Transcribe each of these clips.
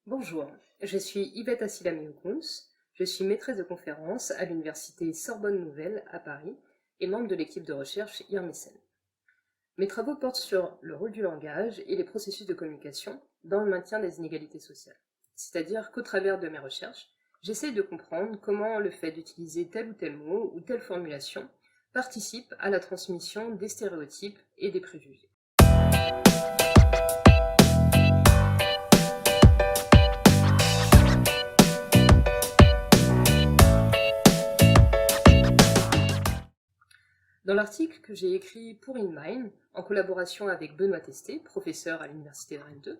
Bonjour, je suis Yvette Assilami-Okuns, je suis maîtresse de conférence à l'université Sorbonne Nouvelle à Paris et membre de l'équipe de recherche IRMECEN. Mes travaux portent sur le rôle du langage et les processus de communication dans le maintien des inégalités sociales. C'est-à-dire qu'au travers de mes recherches, j'essaye de comprendre comment le fait d'utiliser tel ou tel mot ou telle formulation participe à la transmission des stéréotypes et des préjugés. Dans l'article que j'ai écrit pour InMind, en collaboration avec Benoît Testé, professeur à l'université de Rennes 2,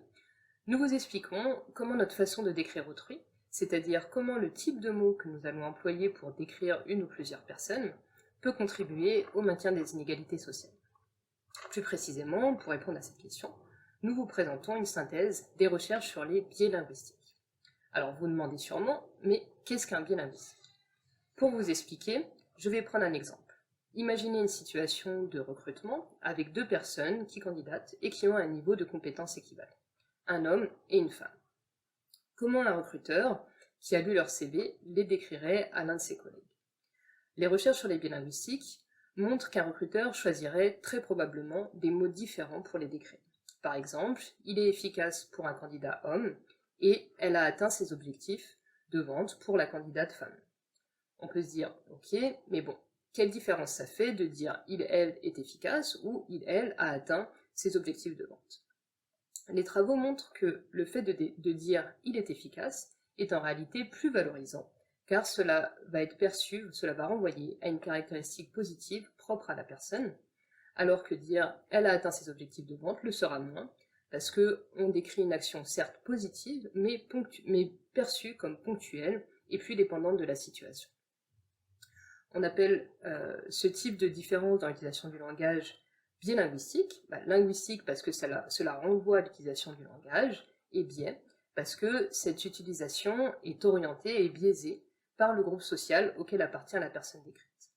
nous vous expliquons comment notre façon de décrire autrui, c'est-à-dire comment le type de mots que nous allons employer pour décrire une ou plusieurs personnes, peut contribuer au maintien des inégalités sociales. Plus précisément, pour répondre à cette question, nous vous présentons une synthèse des recherches sur les biais linguistiques. Alors vous demandez sûrement, mais qu'est-ce qu'un biais linguistique? Pour vous expliquer, je vais prendre un exemple. Imaginez une situation de recrutement avec deux personnes qui candidatent et qui ont un niveau de compétence équivalent, un homme et une femme. Comment un recruteur, qui a lu leur CV, les décrirait à l'un de ses collègues? Les recherches sur les biais linguistiques montrent qu'un recruteur choisirait très probablement des mots différents pour les décrire. Par exemple, il est efficace pour un candidat homme et elle a atteint ses objectifs de vente pour la candidate femme. On peut se dire, ok, mais bon, quelle différence ça fait de dire il, elle est efficace ou il, elle a atteint ses objectifs de vente? Les travaux montrent que le fait de dire il est efficace est en réalité plus valorisant, car cela va être perçu, cela va renvoyer à une caractéristique positive propre à la personne, alors que dire elle a atteint ses objectifs de vente le sera moins, parce qu'on décrit une action certes positive, mais perçue comme ponctuelle et puis dépendante de la situation. On appelle ce type de différence dans l'utilisation du langage biais linguistique. Linguistique parce que cela renvoie à l'utilisation du langage, et biais parce que cette utilisation est orientée et biaisée par le groupe social auquel appartient la personne décrite.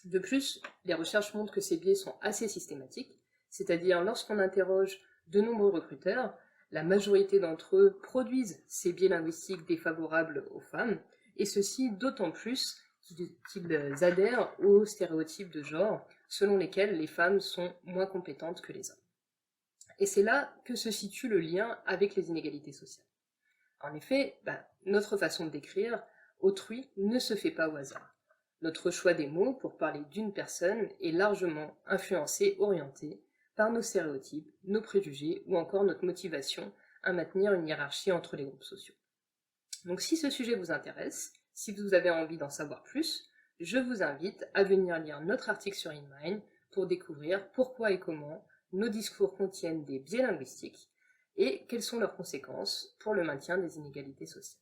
De plus, les recherches montrent que ces biais sont assez systématiques, c'est-à-dire lorsqu'on interroge de nombreux recruteurs, la majorité d'entre eux produisent ces biais linguistiques défavorables aux femmes, et ceci d'autant plus qu'ils adhèrent aux stéréotypes de genre selon lesquels les femmes sont moins compétentes que les hommes. Et c'est là que se situe le lien avec les inégalités sociales. En effet, notre façon de décrire autrui ne se fait pas au hasard. Notre choix des mots pour parler d'une personne est largement influencé, orienté par nos stéréotypes, nos préjugés ou encore notre motivation à maintenir une hiérarchie entre les groupes sociaux. Donc si ce sujet vous intéresse, si vous avez envie d'en savoir plus, je vous invite à venir lire notre article sur InMind pour découvrir pourquoi et comment nos discours contiennent des biais linguistiques et quelles sont leurs conséquences pour le maintien des inégalités sociales.